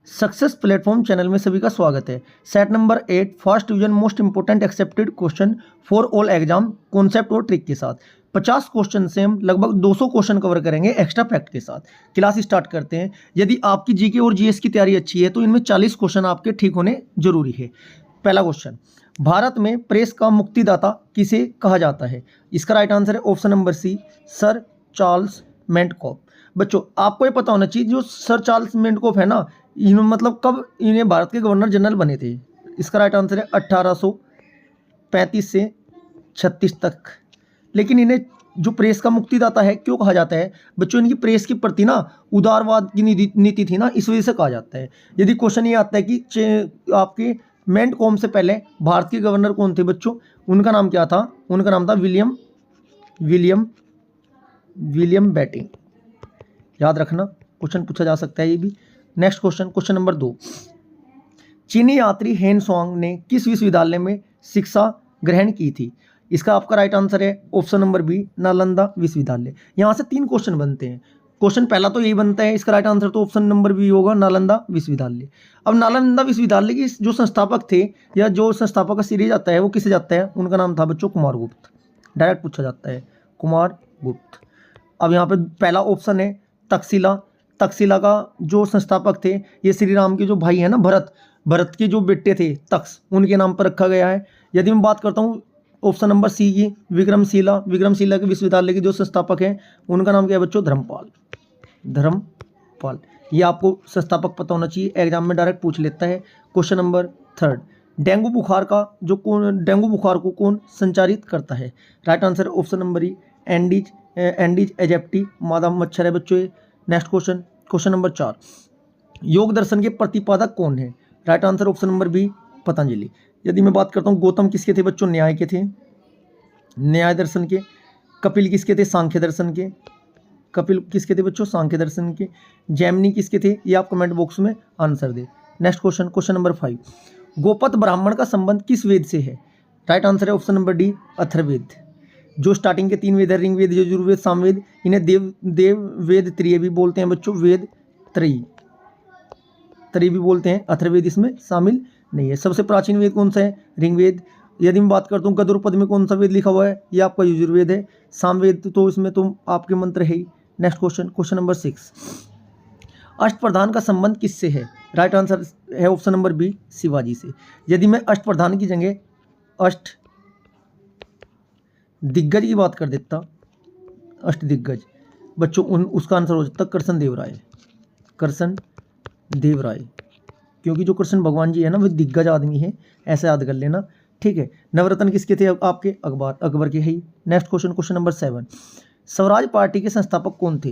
Success platform channel में सभी का स्वागत है। Set number 8 first division most important accepted question for all exam concept और ट्रिक के साथ 50 क्वेश्चन से हम लगभग 200 क्वेश्चन कवर करेंगे एक्स्ट्रा फैक्ट के साथ। क्लास स्टार्ट करते हैं। यदि आपकी जीके और जीएस की तैयारी अच्छी है तो इनमें 40 क्वेश्चन आपके ठीक होने जरूरी है। पहला क्वेश्चन, भारत में प्रेस का मुक्तिदाता किसे कहा जाता है? इसका राइट आंसर है option number C, sir Charles Metcalfe. बच्चों आपको ये पता होना चाहिए जो सर चार्ल्स मेंटकॉफ है ना, इन्होंने मतलब कब इन्हें भारत के गवर्नर जनरल बने थे? इसका राइट आंसर है 1835 से 36 तक। लेकिन इन्हें जो प्रेस का मुक्तिदाता है क्यों कहा जाता है? बच्चों इनकी प्रेस के प्रति ना उदारवाद की नीति थी ना, इस वजह से कहा जाता है। यदि क्वेश्चन ये आता है कि आपके मेंटकॉफ से पहले भारत के गवर्नर कौन थे बच्चों, उनका नाम क्या था? उनका नाम था विलियम बेटिंग। याद रखना, क्वेश्चन पूछा जा सकता है ये भी। नेक्स्ट क्वेश्चन, क्वेश्चन नंबर 2, चीनी यात्री हेन स्वांग ने किस विश्वविद्यालय में शिक्षा ग्रहण की थी? इसका आपका राइट आंसर है ऑप्शन नंबर बी, नालंदा विश्वविद्यालय। यहाँ से 3 क्वेश्चन बनते हैं। क्वेश्चन पहला तो यही बनता है, इसका राइट आंसर तो ऑप्शन नंबर बी होगा, नालंदा विश्वविद्यालय। अब नालंदा विश्वविद्यालय के जो संस्थापक थे या जो संस्थापक का सीरीज आता है वो किसे जाता है? उनका नाम था बच्चों कुमारगुप्त। डायरेक्ट पूछा जाता है, कुमारगुप्त। अब यहाँ पे पहला ऑप्शन है तक्षशिला। तक्षशिला का जो संस्थापक थे ये श्री राम के जो भाई हैं ना भरत के जो बेटे थे तक्ष, उनके नाम पर रखा गया है। यदि मैं बात करता हूँ ऑप्शन नंबर सी की, विक्रमशिला के विश्वविद्यालय के जो संस्थापक हैं उनका नाम क्या है बच्चों? धर्मपाल। ये आपको संस्थापक पता होना चाहिए, एग्जाम में डायरेक्ट पूछ लेता है। क्वेश्चन नंबर 3, डेंगू बुखार को कौन संचारित करता है? राइट आंसर ऑप्शन नंबर ई, एंडीज एजिप्टी मादा मच्छर है बच्चों ये। नेक्स्ट क्वेश्चन, क्वेश्चन नंबर 4, योग दर्शन के प्रतिपादक कौन है? Right answer option number B, Patanjali. यदि मैं बात करता हूँ गौतम किसके थे बच्चों? न्याय के थे, न्याय दर्शन के। कपिल किसके थे? सांख्य दर्शन के। कपिल किसके थे बच्चों? सांख्य दर्शन के। जैमिनी किसके थे? ये आप कमेंट बॉक्स में आंसर दे। Next question, question number 5, Gopatha Brahmana का संबंध किस वेद से है? राइट आंसर है ऑप्शन नंबर डी, अथर्ववेद। जो स्टार्टिंग के 3 वेद है, ऋग्वेद, यजुर्वेद, सामवेद, इन्हें देव वेद त्रय भी बोलते हैं बच्चों। वेद त्रयी भी बोलते हैं, अथर्ववेद इसमें शामिल नहीं है। सबसे प्राचीन वेद कौन सा है? ऋग्वेद। यदि मैं बात करता हूँ गरुड़ में कौन सा वेद लिखा हुआ है? ये आपका यजुर्वेद है। सामवेद तो इसमें तो आपके मंत्र है ही। नेक्स्ट क्वेश्चन, क्वेश्चन नंबर 6, अष्टप्रधान का संबंध किससे है? राइट आंसर है ऑप्शन नंबर बी, शिवाजी से। यदि मैं अष्टप्रधान की जगह अष्ट दिग्गज की बात कर देता, अष्ट दिग्गज बच्चों, उसका आंसर हो जाता कृष्ण देव राय, क्योंकि जो कृष्ण भगवान जी है ना वो दिग्गज आदमी है, ऐसे याद कर लेना, ठीक है। नवरत्न किसके थे? आपके अकबर के है ही। Next question, question number 7, Swaraj party के संस्थापक कौन थे?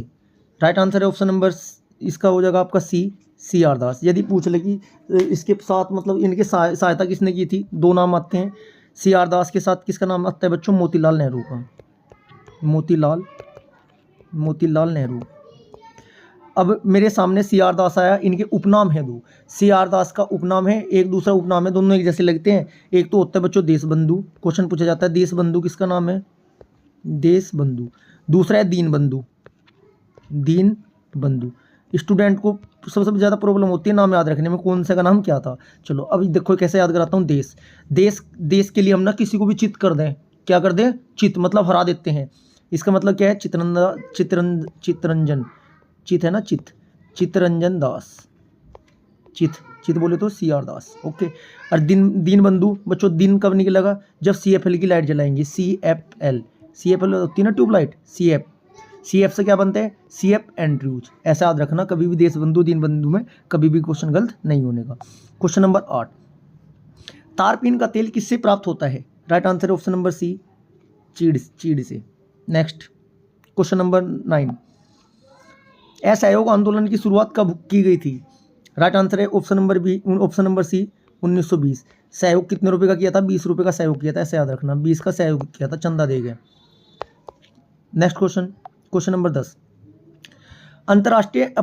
राइट आंसर है ऑप्शन नंबर, इसका हो जाएगा आपका सी आर दास। यदि पूछ ले कि इसके साथ मतलब इनके सहायता किसने की थी, 2 नाम आते हैं। सी आर दास के साथ किसका नाम आता है बच्चों? मोतीलाल नेहरू का। मोतीलाल नेहरू। अब मेरे सामने सी आर दास आया, इनके उपनाम है 2। सी आर दास का उपनाम है, एक दूसरा उपनाम है, दोनों एक जैसे लगते हैं। एक तो होता है बच्चों देशबंधु, क्वेश्चन पूछा जाता है देशबंधु किसका नाम है? देशबंधु। दूसरा है दीन बंधु। स्टूडेंट को सबसे ज़्यादा प्रॉब्लम होती है नाम याद रखने में, कौन सा का नाम क्या था। चलो अब देखो कैसे याद कराता हूँ। देश के लिए हम ना किसी को भी चित कर दें, क्या कर दें? चित मतलब हरा देते हैं। इसका मतलब क्या है? चितरंजन, चित है ना, चितरंजन दास। चित बोले तो सी आर दास, ओके। और दीन बंधु बच्चों, दिन कब निकलेगा? जब CFL की लाइट जलाएंगे। CFL होती है ना ट्यूबलाइट, CF से क्या बनता है? CF Andrews. ऐसा याद रखना, कभी भी देशबंधु दीन बंधु में कभी भी क्वेश्चन गलत नहीं होने का। क्वेश्चन नंबर 8, तारपीन का तेल किससे प्राप्त होता है? Right answer option number C, चीड़ से। नेक्स्ट क्वेश्चन नंबर 9, असहयोग आंदोलन की शुरुआत कब की गई थी? राइट आंसर है ऑप्शन नंबर सी, 1920। सहयोग कितने रुपए का किया था? 20 रुपये का सहयोग किया था, ऐसे याद रखना, 20 का सहयोग किया था, चंदा दे गए। नेक्स्ट क्वेश्चन, क्वेश्चन नंबर 10, अंतर्राष्ट्रीय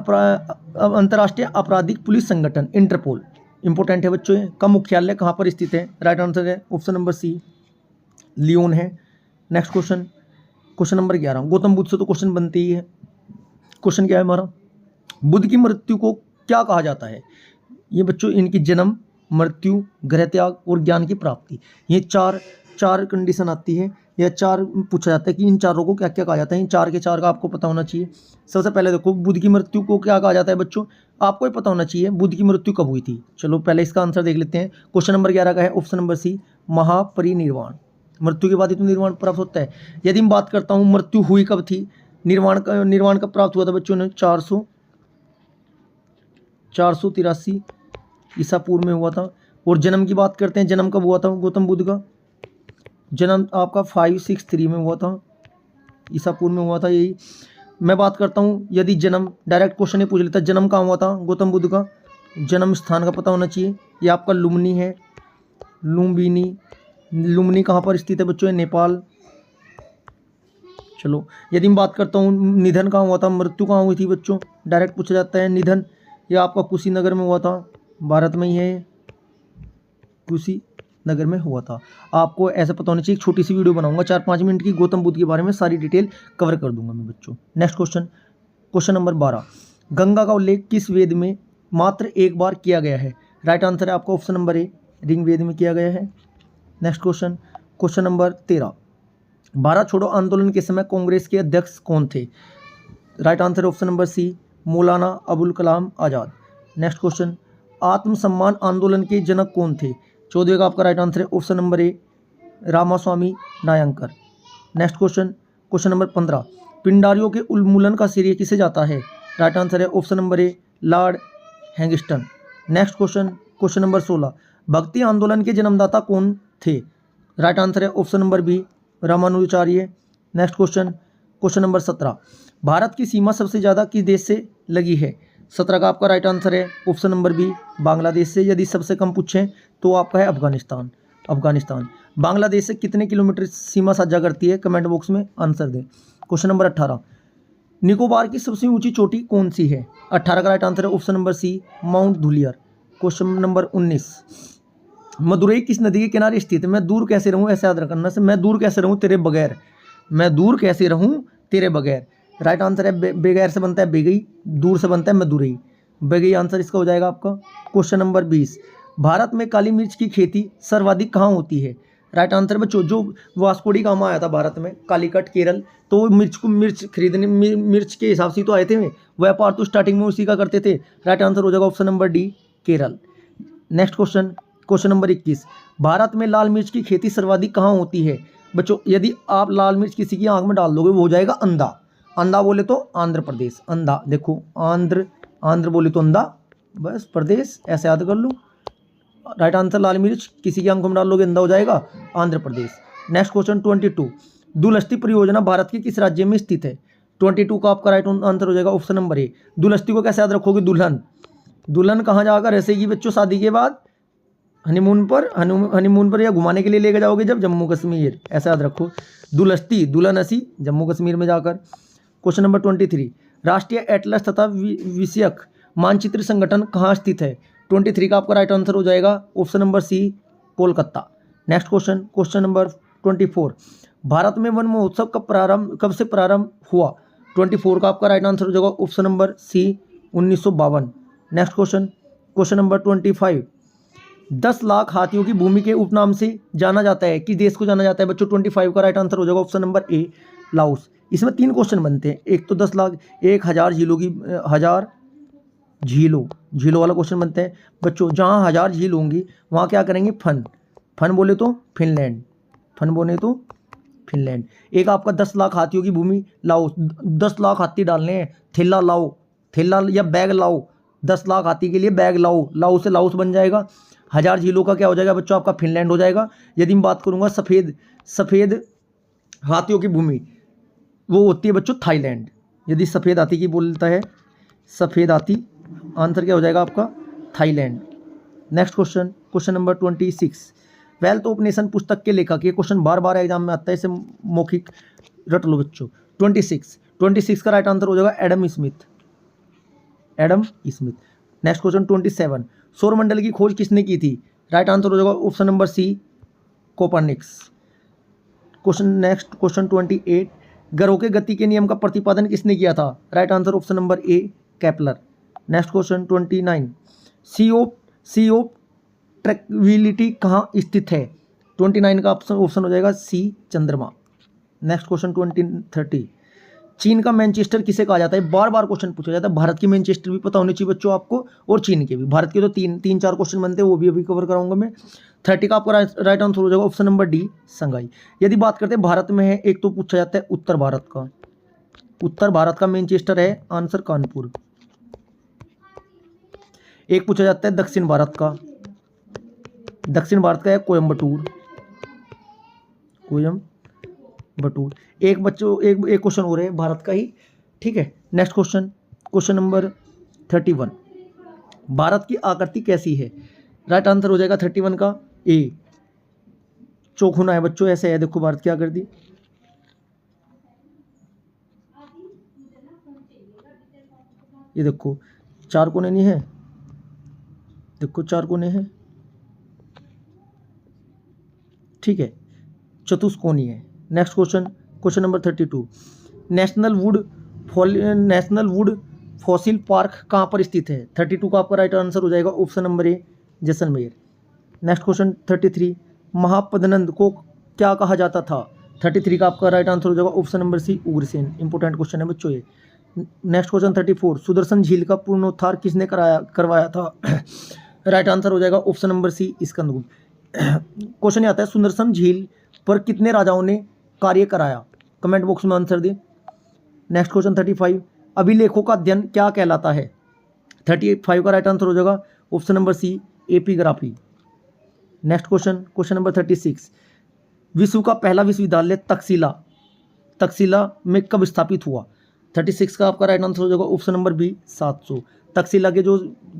आपराधिक पुलिस संगठन इंटरपोल, इंपोर्टेंट है बच्चों, का मुख्यालय कहाँ पर स्थित है? राइट आंसर है ऑप्शन नंबर सी, लियोन है। Next question, question number 11, Gautam Buddha से तो क्वेश्चन बनते ही है। क्वेश्चन क्या है हमारा? बुद्ध की मृत्यु को क्या कहा जाता है? ये बच्चों इनकी जन्म, मृत्यु, गृह त्याग और ज्ञान की प्राप्ति, ये चार चार कंडीशन आती है, या चार पूछा जाता है कि इन चारों को क्या क्या कहा जाता है। इन चार के चार का आपको पता होना चाहिए। सबसे पहले देखो, बुद्ध की मृत्यु को क्या कहा जाता है बच्चों, आपको ही पता होना चाहिए बुद्ध की मृत्यु कब हुई थी। चलो पहले इसका आंसर देख लेते हैं। क्वेश्चन नंबर 11 का है ऑप्शन नंबर सी, महापरिनिर्वाण। मृत्यु के बाद ही तो निर्वाण प्राप्त होता है। यदि मैं बात करता हूँ मृत्यु हुई कब थी, निर्वाण कब प्राप्त हुआ था बच्चों ने, 483 ईसा पूर्व में हुआ था। और जन्म की बात करते हैं, जन्म कब हुआ था गौतम बुद्ध का, जन्म आपका 563 में हुआ था, ईसा पूर्व में हुआ था। यही मैं बात करता हूँ, यदि जन्म डायरेक्ट क्वेश्चन ही पूछ लेता, जन्म कहाँ हुआ था गौतम बुद्ध का, जन्म स्थान का पता होना चाहिए। ये आपका लुम्बिनी है, लुम्बिनी कहाँ पर स्थित है बच्चों, है नेपाल। चलो यदि मैं बात करता हूँ निधन कहाँ हुआ था, मृत्यु कहाँ हुई थी बच्चों, डायरेक्ट पूछा जाता है निधन। ये आपका कुशीनगर में हुआ था, भारत में ही है, कुशीनगर में हुआ था। आपको ऐसा पता होना चाहिए। एक छोटी सी वीडियो बनाऊंगा 4-5 मिनट की, गौतम बुद्ध के बारे में सारी डिटेल कवर कर दूंगा मैं बच्चों। Next question, question number 12, Ganga का उल्लेख किस वेद में मात्र एक बार किया गया है। राइट आंसर है आपका ऑप्शन नंबर ए, ऋग्वेद में किया गया है। Next question, question number 13, Bharat छोड़ो आंदोलन के समय कांग्रेस के अध्यक्ष कौन थे। Right answer option number C, Maulana Abul Kalam Azad. Next question, आत्मसम्मान आंदोलन के जनक कौन थे। 14 का आपका राइट आंसर है option number A, Ramaswamy Naicker. Next question, question number 15, पिंडारियों के उन्मूलन का श्रेय किसे जाता है। राइट आंसर है ऑप्शन नंबर ए, लॉर्ड हैंगिस्टन। नेक्स्ट क्वेश्चन, क्वेश्चन नंबर 16, भक्ति आंदोलन के जन्मदाता कौन थे। राइट आंसर है option number B, Ramanujacharya. Next question, question number 17, Bharat की सीमा सबसे ज़्यादा किस देश से लगी है। 17 का आपका राइट आंसर है ऑप्शन नंबर बी, बांग्लादेश से। यदि सबसे कम पूछें तो आपका है अफगानिस्तान। बांग्लादेश से कितने किलोमीटर सीमा साझा करती है, कमेंट बॉक्स में आंसर दें। क्वेश्चन नंबर 18, निकोबार की सबसे ऊंची चोटी कौन सी है। 18 का राइट आंसर है option number C, mount Thuillier. Question number 19, Madurai किस नदी के किनारे स्थित है। मैं दूर कैसे रहूं, ऐसे याद रखना से, मैं दूर कैसे रहूं तेरे बगैर, मैं दूर कैसे रहूं तेरे बगैर। राइट आंसर है बेगैर से बनता है बेगई, दूर से बनता है मदुरई, बेगई आंसर इसका हो जाएगा आपका। क्वेश्चन नंबर 20, भारत में काली मिर्च की खेती सर्वाधिक कहाँ होती है। राइट आंसर बच्चों, जो वास्को डी गामा आया था भारत में, कालीकट केरल, तो मिर्च खरीदने मिर्च के हिसाब से तो आए थे, व्यापार तो स्टार्टिंग में उसी का करते थे। राइट आंसर हो जाएगा option number D, Kerala. Next question, question number 21, Bharat में लाल मिर्च की खेती सर्वाधिक कहाँ होती है बच्चों। यदि आप लाल मिर्च किसी की आंख में डाल दोगे वो हो जाएगा अंधा, अंधा बोले तो आंध्र प्रदेश, अंधा देखो आंध्र बोले तो अंधा, बस प्रदेश ऐसे याद कर लो। राइट आंसर लाल मिर्च किसी की आंखों में डाल लोगे अंधा हो जाएगा, आंध्र प्रदेश। नेक्स्ट क्वेश्चन 22, दुलस्ती परियोजना भारत के किस राज्य में स्थित है। 22 का आपका राइट आंसर हो जाएगा ऑप्शन नंबर ए, दुलस्ती को कैसे याद रखोगे, दुल्हन कहाँ जाकर रहेगी बच्चों शादी के बाद, हनीमून पर या घुमाने के लिए लेकर जाओगे जब, जम्मू कश्मीर, ऐसा याद रखो। दुलस्ती दुल्हन हसी जम्मू कश्मीर में जाकर। क्वेश्चन नंबर 23, राष्ट्रीय एटलस तथा विषयक मानचित्र संगठन कहाँ स्थित है। 23 का आपका राइट आंसर हो जाएगा option number C, Kolkata. Next question, question number 24, Bharat में वन महोत्सव कब से प्रारंभ हुआ। 24 का आपका राइट आंसर हो जाएगा option number C, 1952। Next question, question number 25, 10 lakh हाथियों की भूमि के उपनाम से जाना जाता है, किस देश को जाना जाता है बच्चों। 25 का राइट आंसर हो जाएगा ऑप्शन नंबर ए, लाओस। इसमें 3 क्वेश्चन बनते हैं, एक तो 10 लाख, एक 1000 झीलों की, 1000 झीलों वाला क्वेश्चन बनते हैं बच्चों। जहाँ 1000 झील होंगी वहाँ क्या करेंगे, फन बोले तो फिनलैंड। एक आपका 10 लाख हाथियों की भूमि लाओस, 10 लाख हाथी डालने हैं, थैला या बैग लाओ, 10 लाख हाथी के लिए बैग लाओ से लाओस बन जाएगा। 1000 झीलों का क्या हो जाएगा बच्चों, आपका फिनलैंड हो जाएगा। यदि मैं बात करूँगा सफ़ेद हाथियों की भूमि, वो होती है बच्चों थाईलैंड। यदि सफ़ेद हाथी की बोलता है, सफ़ेद हाथी, आंसर क्या हो जाएगा आपका, Thailand. Next question, question number 26, wealth of nation पुस्तक के लेखक, ये क्वेश्चन बार बार एग्जाम में आता है, इसे मौखिक रट लो बच्चों। 26 का राइट आंसर हो जाएगा एडम स्मिथ। नेक्स्ट क्वेश्चन 27, सौरमंडल की खोज किसने की थी। राइट आंसर हो जाएगा option number C, Copernicus. Next question 28, ग्रहों के गति के नियम का प्रतिपादन किसने किया था। Right answer option number A, Kepler. Next question 29, sea of tranquility कहाँ स्थित है? 29 का ऑप्शन हो जाएगा सी, चंद्रमा। नेक्स्ट क्वेश्चन 2030, चीन का मैनचेस्टर किसे कहा जाता है? बार बार क्वेश्चन पूछा जाता है। भारत की मैनचेस्टर भी पता होनी चाहिए बच्चों आपको, और चीन के भी। भारत के तो तीन चार क्वेश्चन बनते हैं, वो भी अभी कवर कराऊंगा मैं। 30 का आपका राइट आंसर हो जाएगा ऑप्शन नंबर डी, संघाई। यदि बात करते हैं भारत में है, एक तो पूछा जाता है उत्तर भारत का। उत्तर भारत का मैनचेस्टर है आंसर कानपुर। एक पूछा जाता है दक्षिण भारत का। दक्षिण भारत का है कोयम्बटूर। एक बच्चों एक क्वेश्चन हो रहे हैं भारत का ही, ठीक है। नेक्स्ट क्वेश्चन नंबर 31, भारत की आकृति कैसी है? राइट आंसर हो जाएगा 31 का ए, चौखुना है बच्चों, ऐसे है देखो भारत की आकृति। ये देखो चार कोने नहीं है, देखो चार कोने हैं, ठीक है, चतुष्कोणीय है। Next question number 32, national would fossil park कहाँ पर स्थित है? 32 का आपका राइट आंसर हो जाएगा option number A, Jaisalmer. Next question 33, Mahapadmananda को क्या कहा जाता था? 33 का आपका राइट आंसर हो जाएगा option number C, Ugrasen. Important question है बच्चों ये। नेक्स्ट क्वेश्चन 34, सुदर्शन झील का पुनरुद्धार किसने करवाया था? राइट आंसर हो जाएगा option number C, Skandagupta. Question आता है सुदर्शन झील पर कितने राजाओं ने कार्य कराया? कमेंट बॉक्स में आंसर दे। नेक्स्ट क्वेश्चन 35, अभिलेखों का अध्ययन क्या कहलाता है? 35 का राइट आंसर हो जाएगा option number C, epigraphy. Next question number 36, विश्व का पहला विश्वविद्यालय तक्षशिला में कब स्थापित हुआ? 36 का आपका राइट आंसर हो जाएगा ऑप्शन नंबर बी, 700। तक्षशिला के जो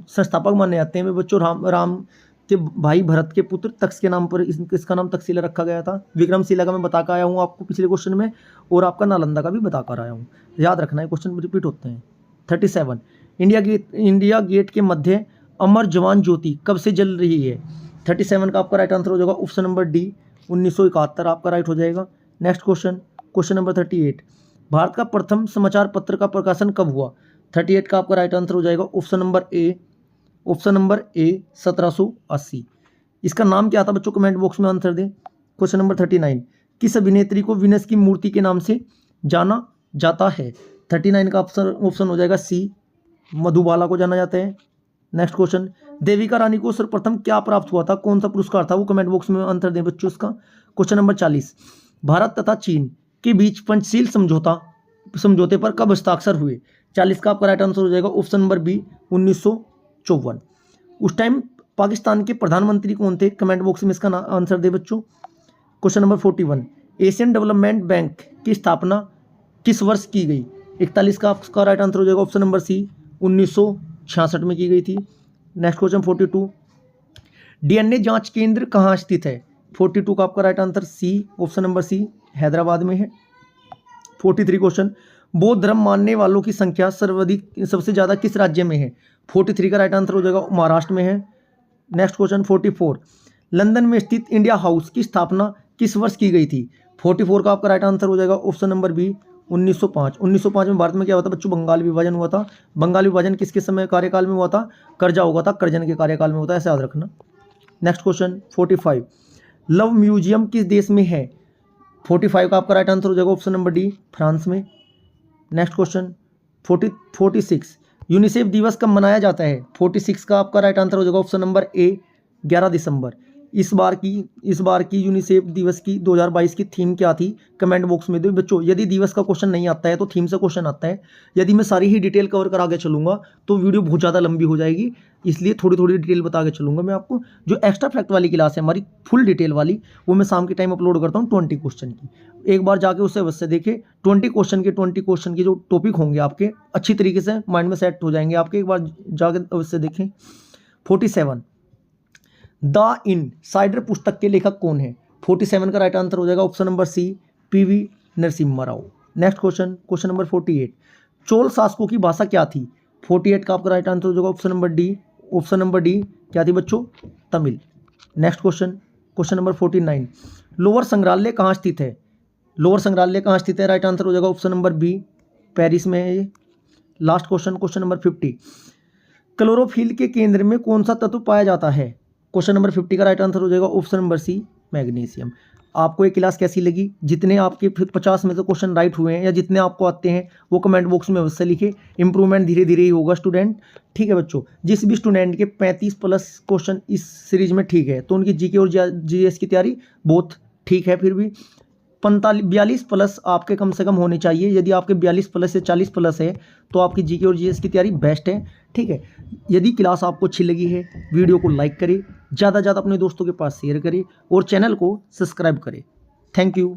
संस्थापक माने जाते हैं बच्चों, राम के भाई भरत के पुत्र तक्ष के नाम पर इसका नाम तक्षशिला रखा गया था। विक्रमशिला का मैं बता कर आया हूँ आपको पिछले क्वेश्चन में, और आपका नालंदा का भी बता कर आया हूँ, याद रखना है, क्वेश्चन रिपीट होते हैं। 37, इंडिया गेट के मध्य अमर जवान ज्योति कब से जल रही है? 37 का आपका राइट आंसर हो जाएगा ऑप्शन नंबर डी, 1971 आपका राइट हो जाएगा। नेक्स्ट क्वेश्चन नंबर 38, भारत का प्रथम समाचार पत्र का प्रकाशन कब हुआ? 38 का आपका राइट आंसर हो जाएगा ऑप्शन नंबर ए 1780। इसका नाम क्या था बच्चों? कमेंट बॉक्स में आंसर दें। क्वेश्चन नंबर 39, किस अभिनेत्री को वीनस की मूर्ति के नाम से जाना जाता है? 39 का ऑप्शन हो जाएगा सी, मधुबाला को जाना जाता है। नेक्स्ट क्वेश्चन, देविका रानी को सर्वप्रथम क्या प्राप्त हुआ था? कौन सा पुरस्कार था? वो कमेंट बॉक्स में आंसर दें बच्चों इसका। क्वेश्चन नंबर 40, भारत तथा चीन के बीच पंचशील समझौते पर कब हस्ताक्षर हुए? 40 का आपका राइट आंसर हो जाएगा ऑप्शन नंबर बी, 1954। उस टाइम पाकिस्तान के प्रधानमंत्री कौन थे? कमेंट बॉक्स में इसका आंसर दे बच्चों। Question number 41, Asian development bank की स्थापना किस वर्ष की गई? 41 का आपका राइट आंसर हो जाएगा ऑप्शन नंबर सी, 1966 में की गई थी। नेक्स्ट क्वेश्चन 42, डीएनए जांच केंद्र कहाँ स्थित है? 42 का आपका right answer C, option number C, Hyderabad में है। 43 क्वेश्चन, बौद्ध धर्म मानने वालों की संख्या सबसे ज़्यादा किस राज्य में है? 43 का राइट आंसर हो जाएगा महाराष्ट्र में है। नेक्स्ट क्वेश्चन 44, लंदन में स्थित इंडिया हाउस की स्थापना किस वर्ष की गई थी? 44 का आपका राइट आंसर हो जाएगा ऑप्शन नंबर बी, 1905। 1905 में भारत में क्या हुआ था बच्चों? बंगाल विभाजन हुआ था। बंगाल विभाजन किसके समय कार्यकाल में हुआ था? कर्जा हुआ था, कर्जन के कार्यकाल में होता है, ऐसे याद रखना। नेक्स्ट क्वेश्चन 45, लव म्यूजियम किस देश में है? 45 का आपका राइट आंसर हो जाएगा ऑप्शन नंबर डी, फ्रांस में। नेक्स्ट क्वेश्चन 46, यूनिसेफ दिवस कब मनाया जाता है? 46 का आपका राइट आंसर हो जाएगा ऑप्शन नंबर ए, 11 दिसंबर। इस बार की यूनिसेफ दिवस की 2022 की थीम क्या थी? कमेंट बॉक्स में दो बच्चों। यदि दिवस का क्वेश्चन नहीं आता है तो थीम से क्वेश्चन आता है। यदि मैं सारी ही डिटेल कवर करा के चलूंगा तो वीडियो बहुत ज़्यादा लंबी हो जाएगी, इसलिए थोड़ी थोड़ी डिटेल बता के चलूंगा मैं आपको। जो एक्स्ट्रा फैक्ट वाली क्लास है हमारी फुल डिटेल वाली, वो मैं शाम के टाइम अपलोड करता हूँ 20 क्वेश्चन की। एक बार जाके उसे अवश्य देखें। 20 क्वेश्चन के जो टॉपिक होंगे आपके अच्छी तरीके से माइंड में सेट हो जाएंगे आपके, एक बार जाके अवश्य देखें। 47, द इनसाइडर पुस्तक के लेखक कौन है? 47 का राइट आंसर हो जाएगा option number C, PV Narasimha Rao. Next question number 48, Chola शासकों की भाषा क्या थी? 48 का आपका राइट आंसर हो जाएगा ऑप्शन नंबर डी क्या थी बच्चों? Tamil. Next question number 49, lower संग्रहालय कहाँ स्थित है? राइट आंसर हो जाएगा ऑप्शन नंबर बी, पेरिस में है ये। लास्ट क्वेश्चन नंबर 50, क्लोरोफिल के केंद्र में कौन सा तत्व पाया जाता है? क्वेश्चन नंबर 50 का राइट आंसर हो जाएगा ऑप्शन नंबर सी, मैग्नीशियम। आपको ये क्लास कैसी लगी? जितने आपके 50 में से क्वेश्चन राइट हुए हैं या जितने आपको आते हैं वो कमेंट बॉक्स में अवश्य लिखे। इंप्रूवमेंट धीरे धीरे ही होगा स्टूडेंट, ठीक है बच्चों। जिस भी स्टूडेंट के 35 प्लस क्वेश्चन इस सीरीज में ठीक है तो उनकी जीके और जीएस की तैयारी बहुत ठीक है। फिर भी 42 प्लस आपके कम से कम होने चाहिए। यदि आपके 42 प्लस या 40 प्लस है तो आपकी जीके और जीएस की तैयारी बेस्ट है, ठीक है। यदि क्लास आपको अच्छी लगी है वीडियो को लाइक करें, ज़्यादा से ज़्यादा अपने दोस्तों के पास शेयर करें और चैनल को सब्सक्राइब करें। Thank you.